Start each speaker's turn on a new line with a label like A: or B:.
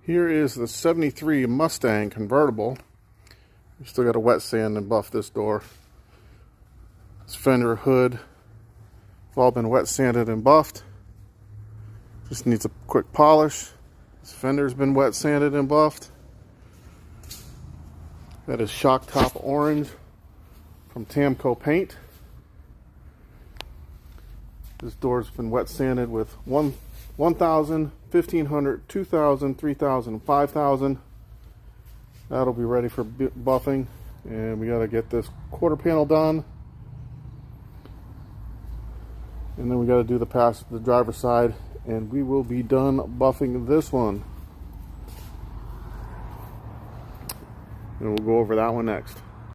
A: Here is the 73 Mustang convertible. We still got to wet sand and buff this door. This fender, hood, have all been wet sanded and buffed. Just needs a quick polish. This fender's been wet sanded and buffed. That is shock top orange from Tamco Paint. This door's been wet sanded with 1,000, 1,500, 2,000, 3,000, 5,000. That'll be ready for buffing, and we got to get this quarter panel done, and then we got to do the driver's side, and we will be done buffing this one, and we'll go over that one next.